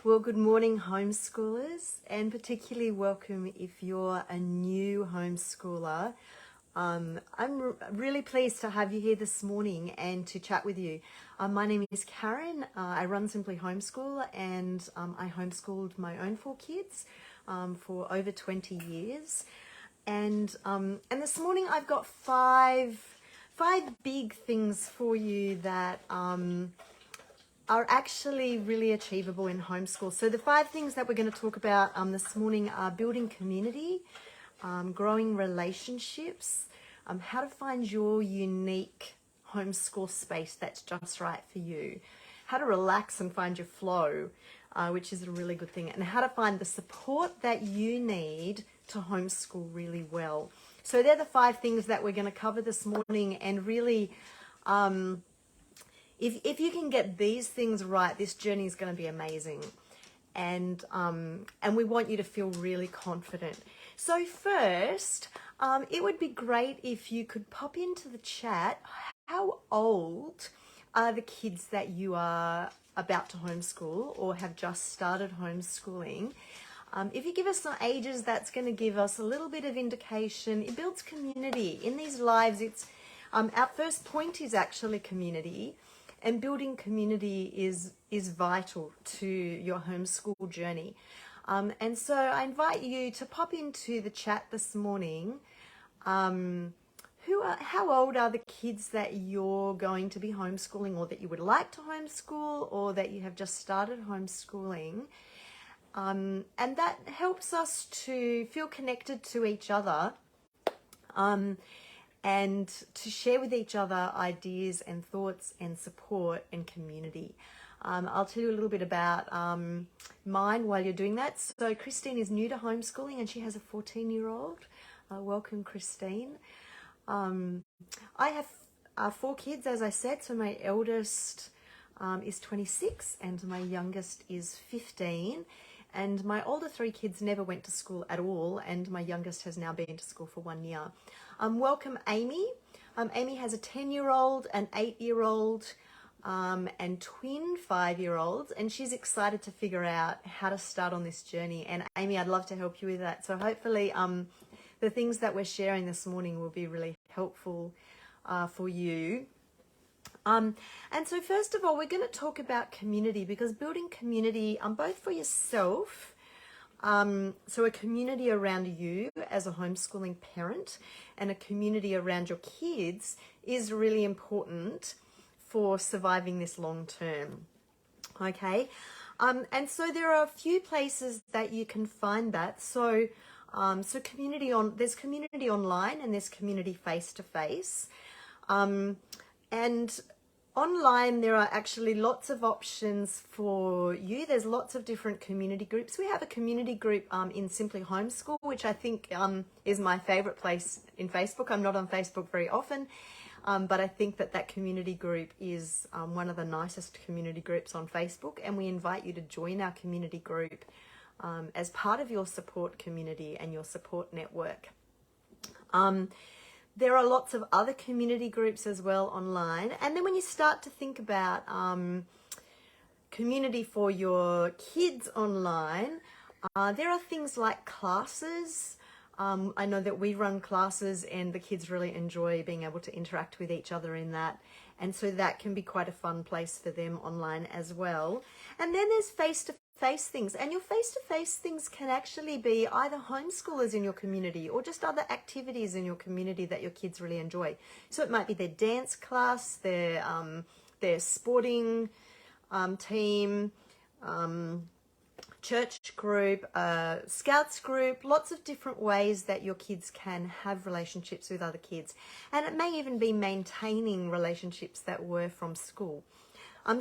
Well, good morning, homeschoolers, and particularly welcome if you're a new homeschooler. I'm really pleased to have you here this morning and to chat with you. My name is Karen. I run Simply Homeschool, and I homeschooled my own 4 kids for over 20 years. And this morning I've got five big things for you that are actually really achievable in homeschool. So the 5 things that we're going to talk about this morning are building community, growing relationships, how to find your unique homeschool space that's just right for you, how to relax and find your flow, which is a really good thing, and how to find the support that you need to homeschool really well. So they're the 5 things that we're going to cover this morning, and really if you can get these things right, this journey is going to be amazing. And we want you to feel really confident. So first, it would be great if you could pop into the chat. How old are the kids that you are about to homeschool or have just started homeschooling? If you give us some ages, that's going to give us a little bit of indication. It builds community. In these lives, it's our first point is actually community. And building community is vital to your homeschool journey. And so I invite you to pop into the chat this morning. How old are the kids that you're going to be homeschooling, or that you would like to homeschool, or that you have just started homeschooling? And that helps us to feel connected to each other. And to share with each other ideas and thoughts and support and community. I'll tell you a little bit about mine while you're doing that. So Christine is new to homeschooling and she has a 14-year-old. Welcome, Christine. I have 4 kids, as I said. So my eldest is 26 and my youngest is 15. And my older 3 kids never went to school at all, and my youngest has now been to school for 1 year. Welcome, Amy. Amy has a 10-year-old, an 8-year-old, and twin 5-year-olds, and she's excited to figure out how to start on this journey. And Amy, I'd love to help you with that. So hopefully the things that we're sharing this morning will be really helpful for you. And so first of all, we're going to talk about community, because building community both for yourself, so a community around you as a homeschooling parent, and a community around your kids is really important for surviving this long term. Okay, and so there are a few places that you can find that. So there's community online and there's community face to face. And online, there are actually lots of options for you. There's lots of different community groups. We have a community group in Simply Homeschool, which I think is my favorite place in Facebook. I'm not on Facebook very often, but I think that community group is one of the nicest community groups on Facebook, and we invite you to join our community group as part of your support community and your support network. There are lots of other community groups as well online. And then when you start to think about community for your kids online, there are things like classes. I know that we run classes and the kids really enjoy being able to interact with each other in that. And so that can be quite a fun place for them online as well. And then there's face-to-face things. And your face-to-face things can actually be either homeschoolers in your community or just other activities in your community that your kids really enjoy. So it might be their dance class, their sporting team, church group, scouts group, lots of different ways that your kids can have relationships with other kids. And it may even be maintaining relationships that were from school.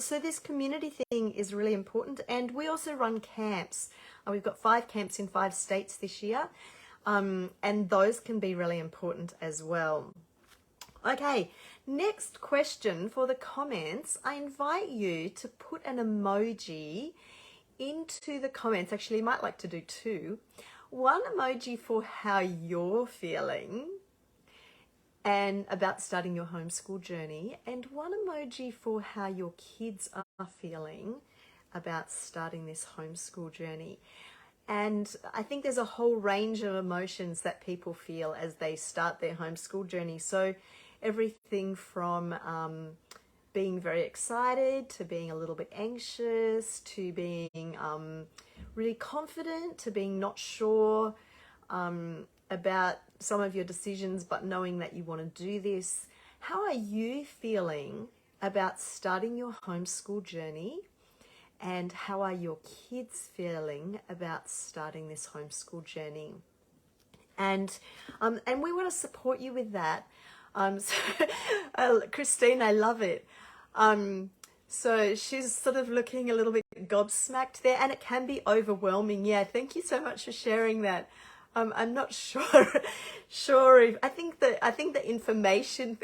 So this community thing is really important. And we also run camps. We've got 5 camps in 5 states this year. And those can be really important as well. Okay, next question for the comments. I invite you to put an emoji into the comments. Actually, you might like to do 2. One emoji for how you're feeling and about starting your homeschool journey, and one emoji for how your kids are feeling about starting this homeschool journey. And I think there's a whole range of emotions that people feel as they start their homeschool journey. So everything from being very excited to being a little bit anxious to being really confident to being not sure about some of your decisions, but knowing that you want to do this. How are you feeling about starting your homeschool journey? And how are your kids feeling about starting this homeschool journey? And we want to support you with that. So, Christine, I love it. So she's sort of looking a little bit gobsmacked there, and it can be overwhelming. Yeah, thank you so much for sharing that. I'm not sure if I think the information.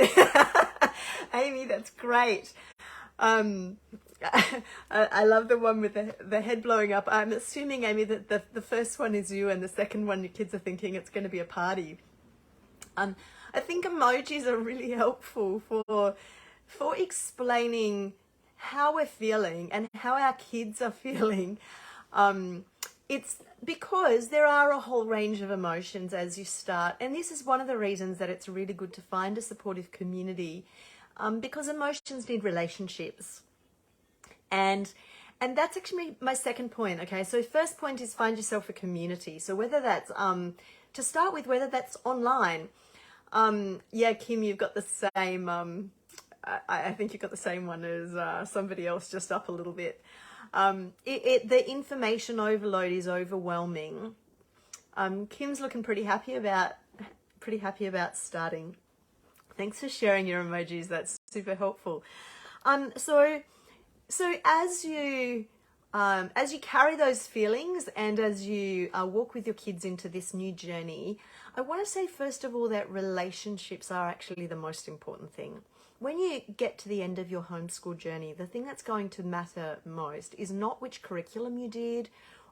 Amy, that's great. I love the one with the head blowing up. I'm assuming, Amy, that the first one is you and the second one your kids are thinking it's going to be a party. I think emojis are really helpful for explaining how we're feeling and how our kids are feeling. It's because there are a whole range of emotions as you start, and this is one of the reasons that it's really good to find a supportive community, because emotions need relationships. And that's actually my second point. Okay, so first point is find yourself a community. So whether that's to start with, whether that's online. Yeah, Kim, you've got the same. I think you've got the same one as somebody else, just up a little bit. The information overload is overwhelming. Kim's looking pretty happy about starting. Thanks for sharing your emojis. That's super helpful. So as you carry those feelings and as you walk with your kids into this new journey, I want to say first of all that relationships are actually the most important thing. When you get to the end of your homeschool journey, the thing that's going to matter most is not which curriculum you did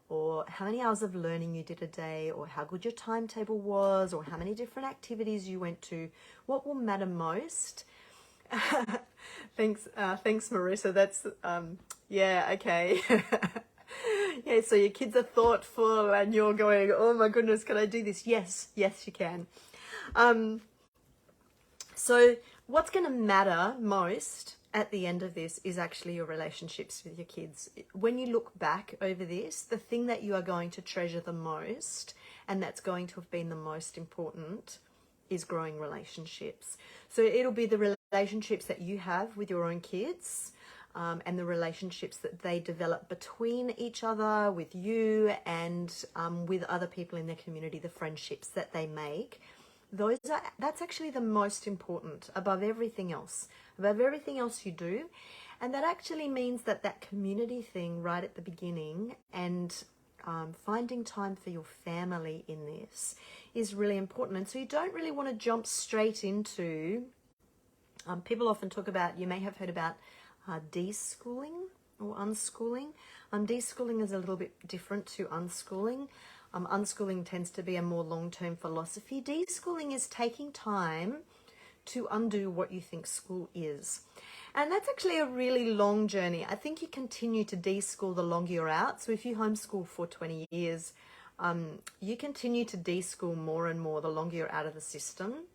or how many hours of learning you did a day or how good your timetable was or how many different activities you went to. What will matter most? Thanks, Marissa. That's yeah, okay. Yeah, so your kids are thoughtful and you're going, oh my goodness, can I do this? Yes, you can. So what's going to matter most at the end of this is actually your relationships with your kids. When you look back over this, the thing that you are going to treasure the most, and that's going to have been the most important, is growing relationships. So it'll be the relationships that you have with your own kids, and the relationships that they develop between each other, with you, and with other people in their community, the friendships that they make. That's actually the most important above everything else you do. And that actually means that community thing right at the beginning and finding time for your family in this is really important. And so you don't really want to jump straight into, people often talk about, you may have heard about deschooling or unschooling. Deschooling is a little bit different to unschooling. Unschooling tends to be a more long-term philosophy. Deschooling is taking time to undo what you think school is. And that's actually a really long journey. I think you continue to deschool the longer you're out. So if you homeschool for 20 years, you continue to deschool more and more the longer you're out of the system.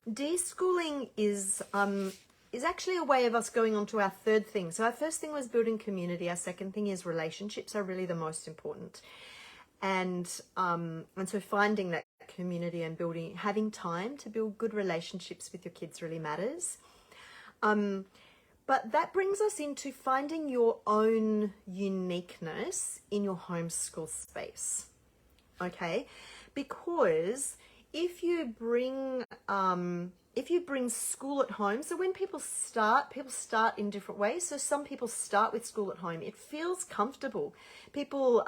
Deschooling is actually a way of us going on to our third thing. So our first thing was building community. Our second thing is relationships are really the most important. And so finding that community and having time to build good relationships with your kids really matters. But that brings us into finding your own uniqueness in your homeschool space. Okay? Because if you bring school at home, so when people start in different ways. So some people start with school at home. It feels comfortable. People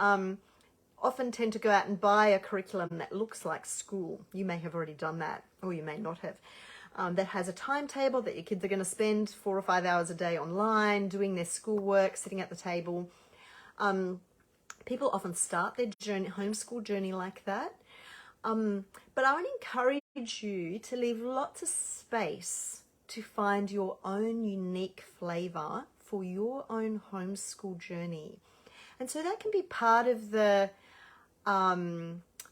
often tend to go out and buy a curriculum that looks like school. You may have already done that, or you may not have. That has a timetable that your kids are going to spend 4 or 5 hours a day online, doing their schoolwork, sitting at the table. People often start their homeschool journey like that. But I would encourage you to leave lots of space to find your own unique flavor for your own homeschool journey. And so that can be part of the, so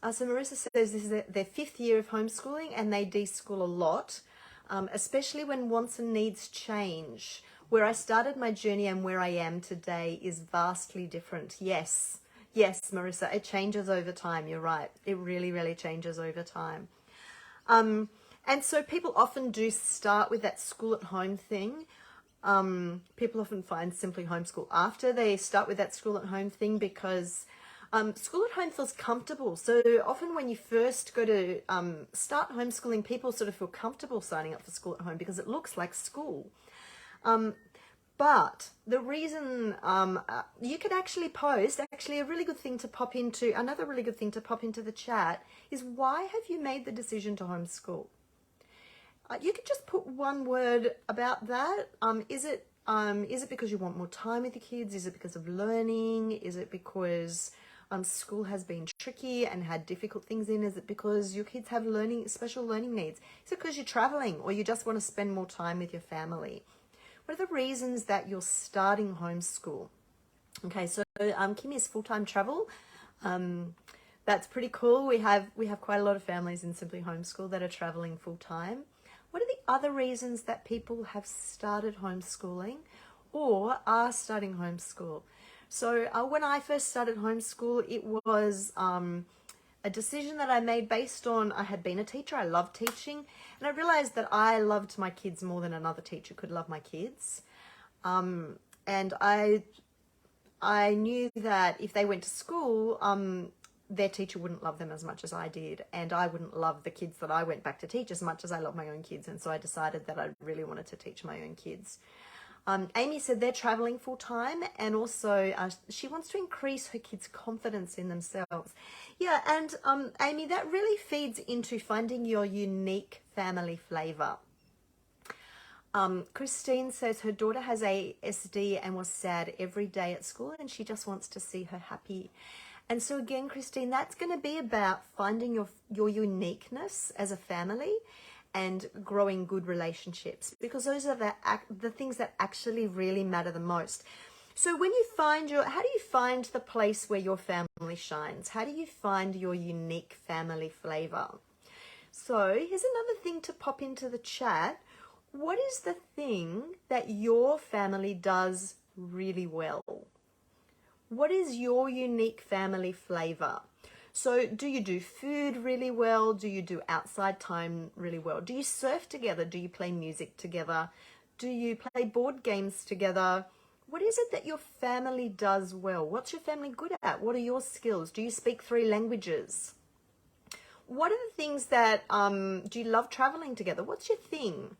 Marissa says this is their 5th year of homeschooling and they de-school a lot, especially when wants and needs change. Where I started my journey and where I am today is vastly different. Yes, Marissa, it changes over time. You're right. It really, really changes over time. And so people often do start with that school at home thing. People often find simply homeschool after they start with that school at home thing because school at home feels comfortable. So often when you first go to start homeschooling, people sort of feel comfortable signing up for school at home because it looks like school. But the reason you could actually post, actually a really good thing to pop into, another really good thing to pop into the chat is, why have you made the decision to homeschool? You could just put one word about that. Is it because you want more time with your kids? Is it because of learning? Is it because school has been tricky and had difficult things in? Is it because your kids have special learning needs? Is it because you're traveling or you just want to spend more time with your family? What are the reasons that you're starting homeschool? Okay, so Kimmy is full-time travel. That's pretty cool. We have quite a lot of families in Simply Homeschool that are traveling full-time. What are the other reasons that people have started homeschooling or are starting homeschool? So when I first started homeschool, it was a decision that I made based on, I had been a teacher, I loved teaching, and I realized that I loved my kids more than another teacher could love my kids. And I knew that if they went to school, their teacher wouldn't love them as much as I did, and I wouldn't love the kids that I went back to teach as much as I love my own kids, and so I decided that I really wanted to teach my own kids. Amy said they're traveling full time, and also she wants to increase her kids' confidence in themselves. Yeah, and Amy, that really feeds into finding your unique family flavor. Christine says her daughter has ASD and was sad every day at school, and she just wants to see her happy. And so again, Christine, that's going to be about finding your uniqueness as a family and growing good relationships, because those are the things that actually really matter the most. So when you find how do you find the place where your family shines? How do you find your unique family flavor? So here's another thing to pop into the chat. What is the thing that your family does really well? What is your unique family flavor? So do you do food really well? Do you do outside time really well? Do you surf together? Do you play music together? Do you play board games together? What is it that your family does well? What's your family good at? What are your skills? Do you speak 3 languages? What are the things that, do you love traveling together? What's your thing?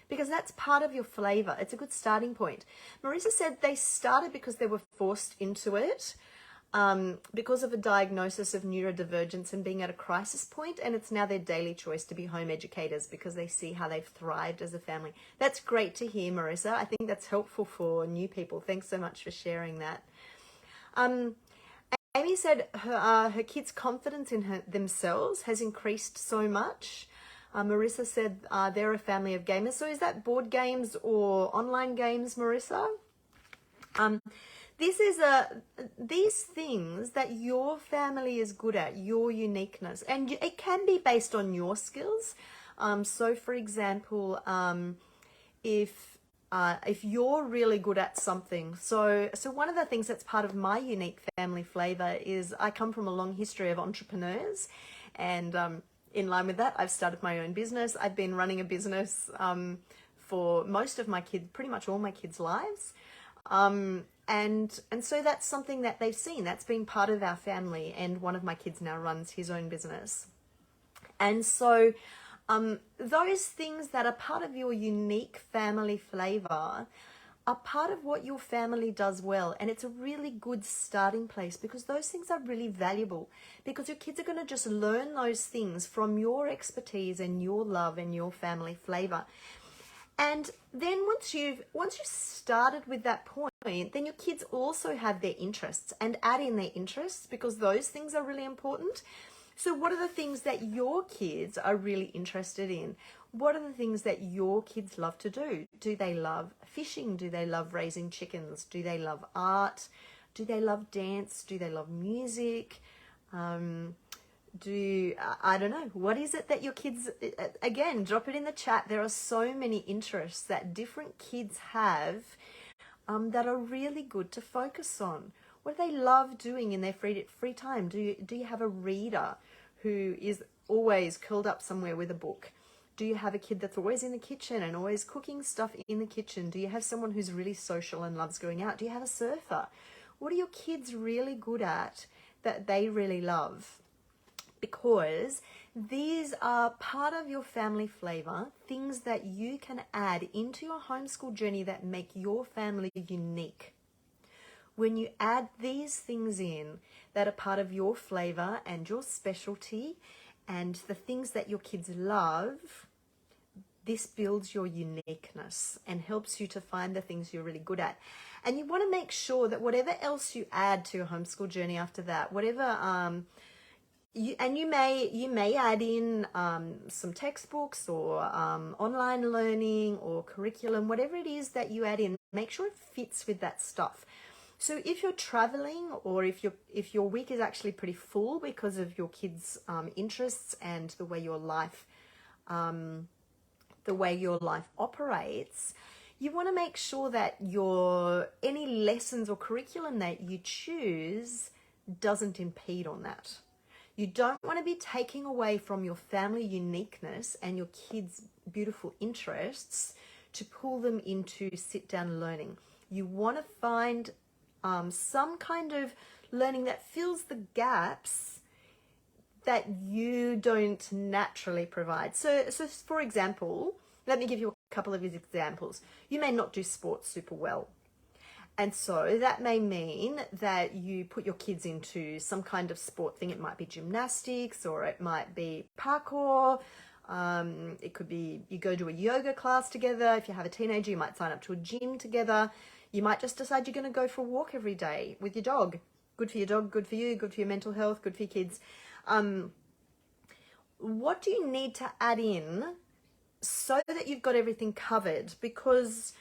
Because that's part of your flavor. It's a good starting point. Marissa said they started because they were forced into it, because of a diagnosis of neurodivergence and being at a crisis point, and it's now their daily choice to be home educators because they see how they've thrived as a family. That's great to hear, Marissa. I think that's helpful for new people. Thanks so much for sharing that. Amy said her kids' confidence in themselves has increased so much. Marissa said they're a family of gamers. So is that board games or online games, Marissa? These things that your family is good at, your uniqueness, and it can be based on your skills. So for example, if you're really good at something, so one of the things that's part of my unique family flavor is I come from a long history of entrepreneurs, and in line with that, I've started my own business. I've been running a business for most of my kids, pretty much all my kids' lives. And so that's something that they've seen. That's been part of our family. And one of my kids now runs his own business. And so those things that are part of your unique family flavor are part of what your family does well, and it's a really good starting place because those things are really valuable, because your kids are going to just learn those things from your expertise and your love and your family flavor. And then once you've started with that point, then your kids also have their interests, and add in their interests because those things are really important. So what are the things that your kids are really interested in? what are the things that your kids love to do? Do they love fishing? Do they love raising chickens? Do they love art? Do they love dance? Do they love music? I don't know, what is it that your kids, again, drop it in the chat. There are so many interests that different kids have that are really good to focus on. What do they love doing in their free time? Do you have a reader who is always curled up somewhere with a book? Do you have a kid that's always in the kitchen and always cooking stuff in the kitchen? Do you have someone who's really social and loves going out? Do you have a surfer? What are your kids really good at that they really love? Because these are part of your family flavor, things that you can add into your homeschool journey that make your family unique. When you add these things in that are part of your flavor and your specialty and the things that your kids love, this builds your uniqueness and helps you to find the things you're really good at. And you want to make sure that whatever else you add to your homeschool journey after that, whatever you may add in some textbooks or online learning or curriculum, whatever it is that you add in, make sure it fits with that stuff. So if you're traveling, or if your week is actually pretty full because of your kids' interests and the way your life operates, you want to make sure that any lessons or curriculum that you choose doesn't impede on that. You don't want to be taking away from your family uniqueness and your kids' beautiful interests to pull them into sit-down learning. You want to find some kind of learning that fills the gaps that you don't naturally provide. So for example, let me give you a couple of examples. You may not do sports super well. And so that may mean that you put your kids into some kind of sport thing. It might be gymnastics, or it might be parkour. It could be you go to a yoga class together. If you have a teenager, you might sign up to a gym together. You might just decide you're going to go for a walk every day with your dog. Good for your dog, good for you, good for your mental health, good for your kids. What do you need to add in so that you've got everything covered? Because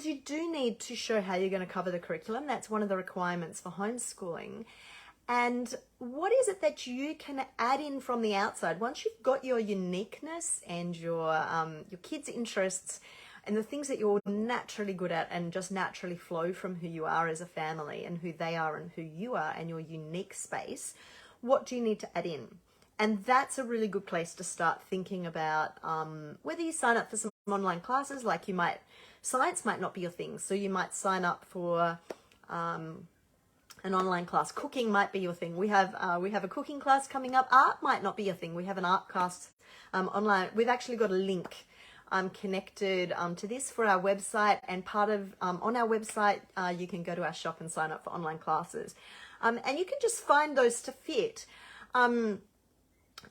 you do need to show how you're going to cover the curriculum. That's one of the requirements for homeschooling. And what is it that you can add in from the outside? Once you've got your uniqueness and your kids' interests and the things that you're naturally good at and just naturally flow from who you are as a family and who they are and who you are and your unique space, what do you need to add in? And that's a really good place to start thinking about whether you sign up for some online classes. Like science might not be your thing, so you might sign up for an online class. Cooking might be your thing. We have a cooking class coming up. Art might not be your thing. We have an art class online. We've actually got a link connected to this for our website, and part of on our website you can go to our shop and sign up for online classes, and you can just find those to fit.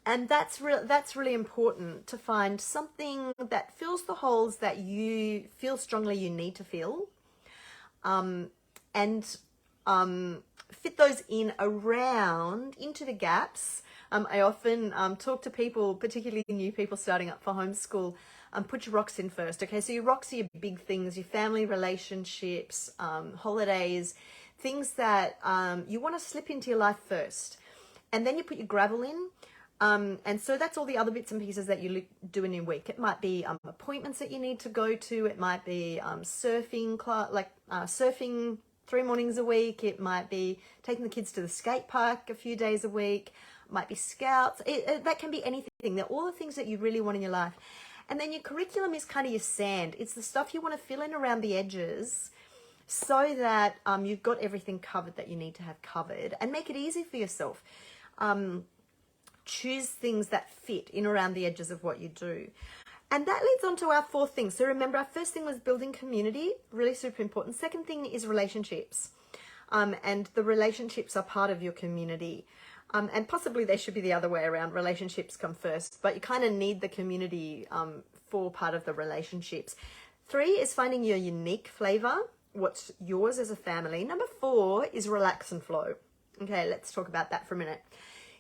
And that's really important, to find something that fills the holes that you feel strongly you need to fill, and fit those in into the gaps. I often talk to people, particularly new people starting up for homeschool, put your rocks in first. Okay, so your rocks are your big things, your family relationships, holidays, things that you want to slip into your life first. And then you put your gravel in. And so that's all the other bits and pieces that you do in your week. It might be appointments that you need to go to. It might be surfing 3 mornings a week. It might be taking the kids to the skate park a few days a week. It might be scouts. That can be anything. They're all the things that you really want in your life. And then your curriculum is kind of your sand. It's the stuff you want to fill in around the edges so that you've got everything covered that you need to have covered, and make it easy for yourself. Choose things that fit in around the edges of what you do. And that leads on to our fourth thing. So remember, our first thing was building community, really super important. Second thing is relationships. And the relationships are part of your community. And possibly they should be the other way around. Relationships come first, but you kind of need the community for part of the relationships. 3 is finding your unique flavor, what's yours as a family. Number 4 is relax and flow. Okay, let's talk about that for a minute.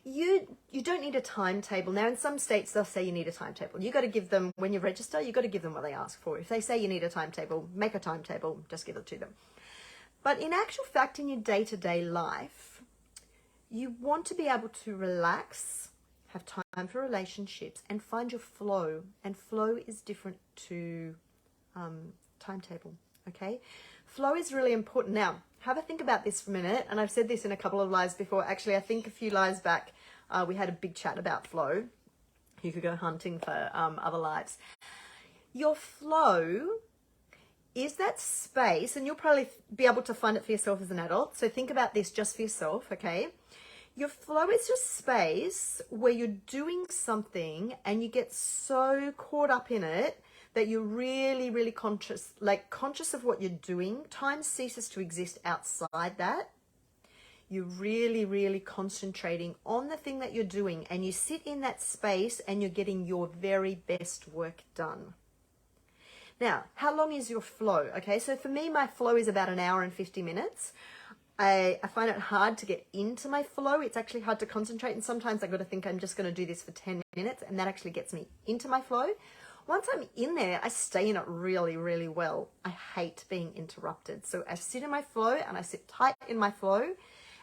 You don't need a timetable. Now, in some states, they'll say you need a timetable. You got to give them, when you register, you got to give them what they ask for. If they say you need a timetable, make a timetable, just give it to them. But in actual fact, in your day-to-day life, you want to be able to relax, have time for relationships, and find your flow. And flow is different to timetable, okay? Flow is really important. Now, have a think about this for a minute. And I've said this in a couple of lives before. Actually, I think a few lives back, we had a big chat about flow. You could go hunting for other lives. Your flow is that space, and you'll probably be able to find it for yourself as an adult. So think about this just for yourself, okay? Your flow is just space where you're doing something and you get so caught up in it that you're really, really conscious of what you're doing. Time ceases to exist outside that. You're really, really concentrating on the thing that you're doing, and you sit in that space and you're getting your very best work done. Now, how long is your flow? Okay, so for me, my flow is about 1 hour and 50 minutes. I find it hard to get into my flow. It's actually hard to concentrate, and sometimes I've got to think I'm just going to do this for 10 minutes, and that actually gets me into my flow. Once I'm in there, I stay in it really, really well. I hate being interrupted. So I sit in my flow, and I sit tight in my flow,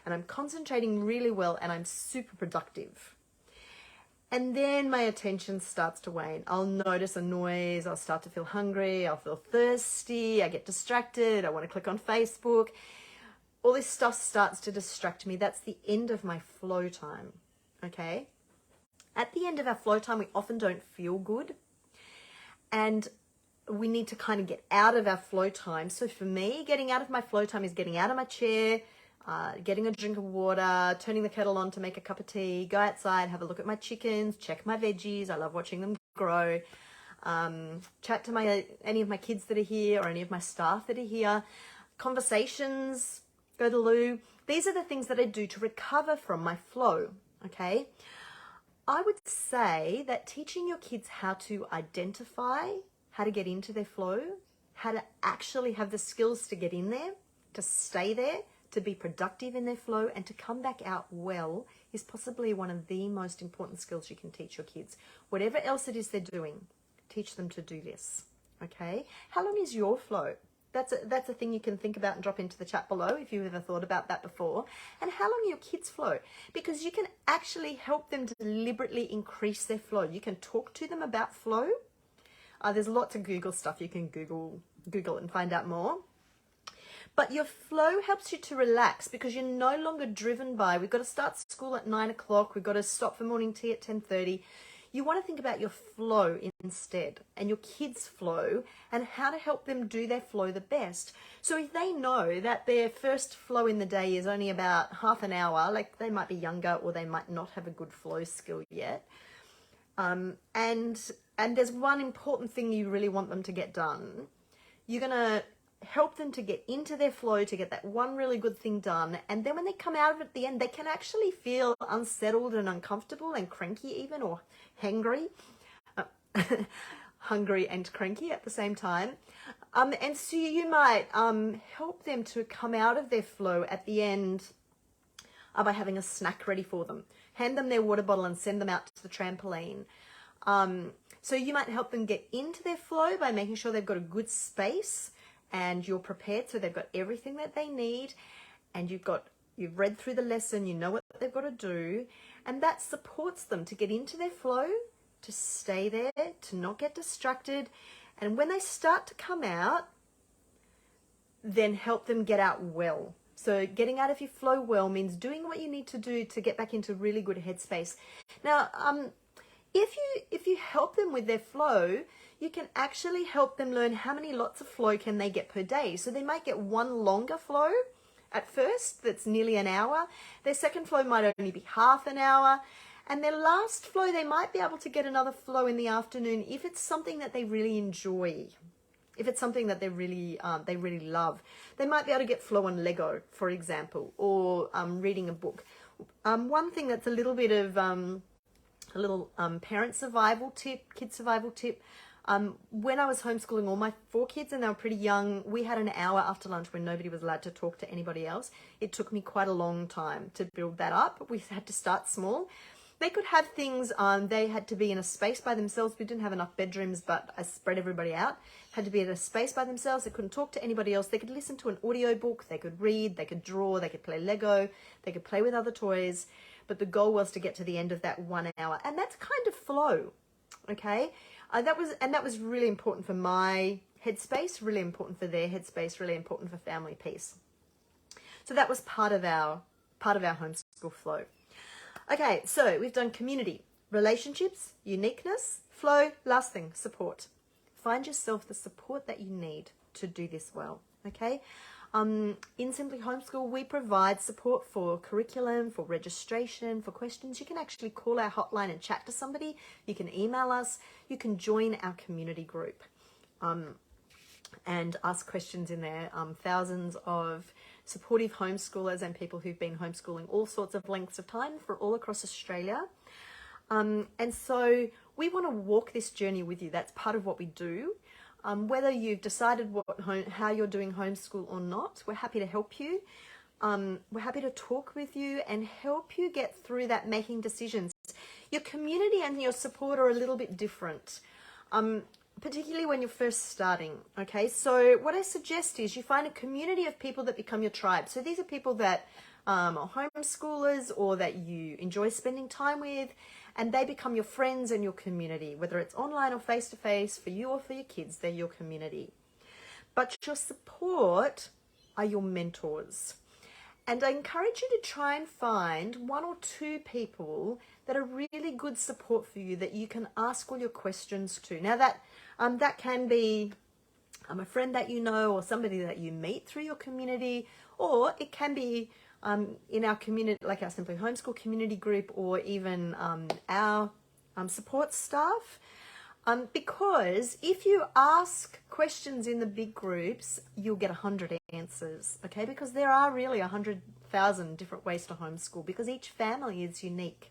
and I'm concentrating really well, and I'm super productive. And then my attention starts to wane. I'll notice a noise. I'll start to feel hungry. I'll feel thirsty. I get distracted. I want to click on Facebook. All this stuff starts to distract me. That's the end of my flow time, okay? At the end of our flow time, we often don't feel good. And we need to kind of get out of our flow time. So for me, getting out of my flow time is getting out of my chair, getting a drink of water, turning the kettle on to make a cup of tea, go outside, have a look at my chickens, check my veggies. I love watching them grow. Chat to any of my kids that are here or any of my staff that are here. Conversations, go to the loo. These are the things that I do to recover from my flow, okay? I would say that teaching your kids how to identify, how to get into their flow, how to actually have the skills to get in there, to stay there, to be productive in their flow, and to come back out well is possibly one of the most important skills you can teach your kids. Whatever else it is they're doing, teach them to do this, okay? How long is your flow? That's a thing you can think about and drop into the chat below if you've ever thought about that before. And how long are your kids' flow? Because you can actually help them to deliberately increase their flow. You can talk to them about flow. There's lots of Google stuff you can Google and find out more. But your flow helps you to relax because you're no longer driven by, we've got to start school at 9 o'clock, we've got to stop for morning tea at 10:30. You want to think about your flow instead, and your kids' flow, and how to help them do their flow the best. So if they know that their first flow in the day is only about half an hour, like they might be younger or they might not have a good flow skill yet, and there's one important thing you really want them to get done, you're going to help them to get into their flow, to get that one really good thing done. And then when they come out of it at the end, they can actually feel unsettled and uncomfortable and cranky even, or hangry, hungry and cranky at the same time. And so you might help them to come out of their flow at the end by having a snack ready for them. Hand them their water bottle and send them out to the trampoline. So you might help them get into their flow by making sure they've got a good space and you're prepared, so they've got everything that they need, and you've read through the lesson, you know what they've got to do, and that supports them to get into their flow, to stay there, to not get distracted. And when they start to come out, then help them get out well. So getting out of your flow well means doing what you need to do to get back into really good headspace. Now, if you help them with their flow, you can actually help them learn how many lots of flow can they get per day. So they might get one longer flow at first that's nearly an hour. Their second flow might only be half an hour. And their last flow, they might be able to get another flow in the afternoon if it's something that they really enjoy. If it's something that they really love. They might be able to get flow on Lego, for example, or reading a book. One thing that's a little bit of parent survival tip, kid survival tip. When I was homeschooling all my 4 kids and they were pretty young, we had an hour after lunch when nobody was allowed to talk to anybody else. It took me quite a long time to build that up. We had to start small. They could have things, they had to be in a space by themselves. We didn't have enough bedrooms, but I spread everybody out. Had to be in a space by themselves. They couldn't talk to anybody else. They could listen to an audio book. They could read. They could draw. They could play Lego. They could play with other toys. But the goal was to get to the end of that 1 hour. And that's kind of flow, okay? That was really important for my headspace, really important for their headspace, really important for family peace. So that was part of our homeschool flow. Okay, so we've done community, relationships, uniqueness, flow, last thing, support. Find yourself the support that you need to do this well, okay? In Simply Homeschool, we provide support for curriculum, for registration, for questions. You can actually call our hotline and chat to somebody. You can email us. You can join our community group and ask questions in there. Thousands of supportive homeschoolers and people who've been homeschooling all sorts of lengths of time for all across Australia. And so we want to walk this journey with you. That's part of what we do. Whether you've decided how you're doing homeschool or not, we're happy to help you. We're happy to talk with you and help you get through that making decisions. Your community and your support are a little bit different, particularly when you're first starting, okay? So what I suggest is you find a community of people that become your tribe. So these are people that are homeschoolers or that you enjoy spending time with, and they become your friends and your community, whether it's online or face-to-face, for you or for your kids, they're your community. But your support are your mentors. And I encourage you to try and find 1 or 2 people that are really good support for you that you can ask all your questions to. Now that can be a friend that you know or somebody that you meet through your community, or it can be in our community, like our Simply Homeschool community group, or even our support staff. Because if you ask questions in the big groups, you'll get 100 answers, okay? Because there are really 100,000 different ways to homeschool, because each family is unique.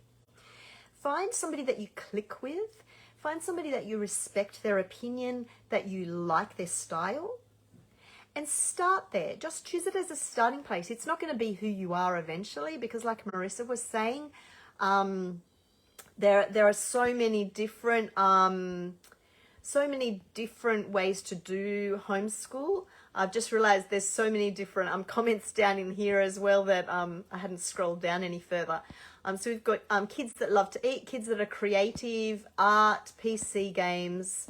Find somebody that you click with. Find somebody that you respect their opinion, that you like their style, and start there. Just choose it as a starting place. It's not going to be who you are eventually, because like Marissa was saying, there are so many different ways to do homeschool. I've just realized there's so many different comments down in here as well that I hadn't scrolled down any further. So we've got kids that love to eat, kids that are creative, art, PC games,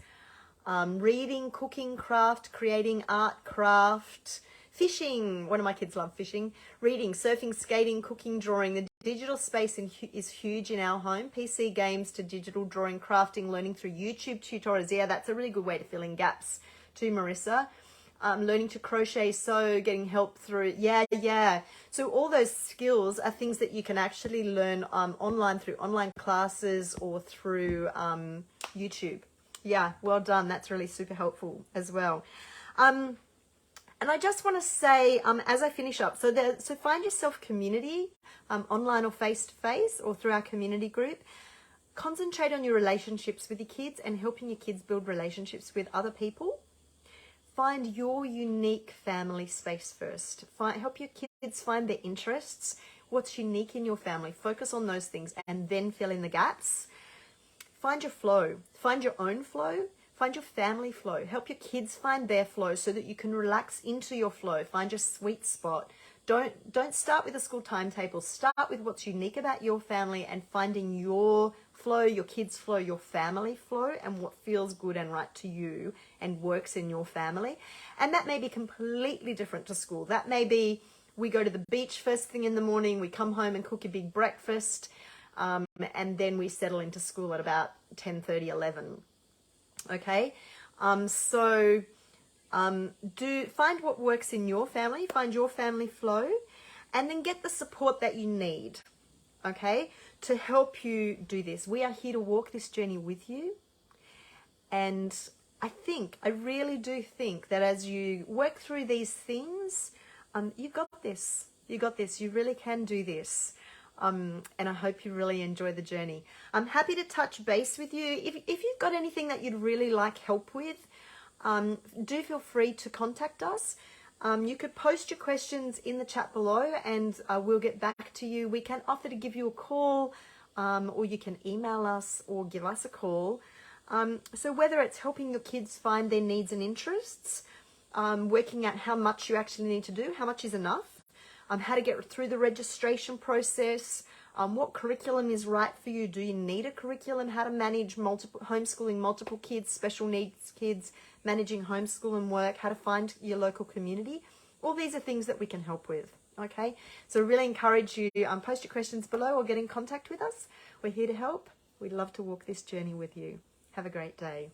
reading, cooking, craft, creating art, craft, fishing. One of my kids love fishing. Reading, surfing, skating, cooking, drawing. The digital space is huge in our home. PC games to digital drawing, crafting, learning through YouTube tutorials. Yeah, that's a really good way to fill in gaps too, Marissa. Learning to crochet, sew, getting help through. Yeah. So all those skills are things that you can actually learn online through online classes or through YouTube. Yeah, well done. That's really super helpful as well. And I just want to say, as I finish up, so find yourself community, online or face-to-face or through our community group. Concentrate on your relationships with your kids and helping your kids build relationships with other people. Find your unique family space first. Help your kids find their interests, what's unique in your family. Focus on those things and then fill in the gaps. Find your flow. Find your own flow. Find your family flow. Help your kids find their flow so that you can relax into your flow. Find your sweet spot. Don't start with a school timetable. Start with what's unique about your family and finding your flow, your kids' flow, your family flow, and what feels good and right to you and works in your family. And that may be completely different to school. That may be we go to the beach first thing in the morning, we come home and cook a big breakfast, and then we settle into school at about 10:30, 11. Okay? Find what works in your family, find your family flow, and then get the support that you need, okay, to help you do this. We are here to walk this journey with you. And I really do think that as you work through these things, you got this. You got this. You really can do this. And I hope you really enjoy the journey. I'm happy to touch base with you. If you've got anything that you'd really like help with, do feel free to contact us. You could post your questions in the chat below and we'll get back to you. We can offer to give you a call, or you can email us or give us a call. So whether it's helping your kids find their needs and interests, working out how much you actually need to do, how much is enough, how to get through the registration process, what curriculum is right for you. Do you need a curriculum? How to manage homeschooling multiple kids, special needs kids, managing homeschool and work, how to find your local community. All these are things that we can help with. Okay, so really encourage you, post your questions below or get in contact with us. We're here to help. We'd love to walk this journey with you. Have a great day.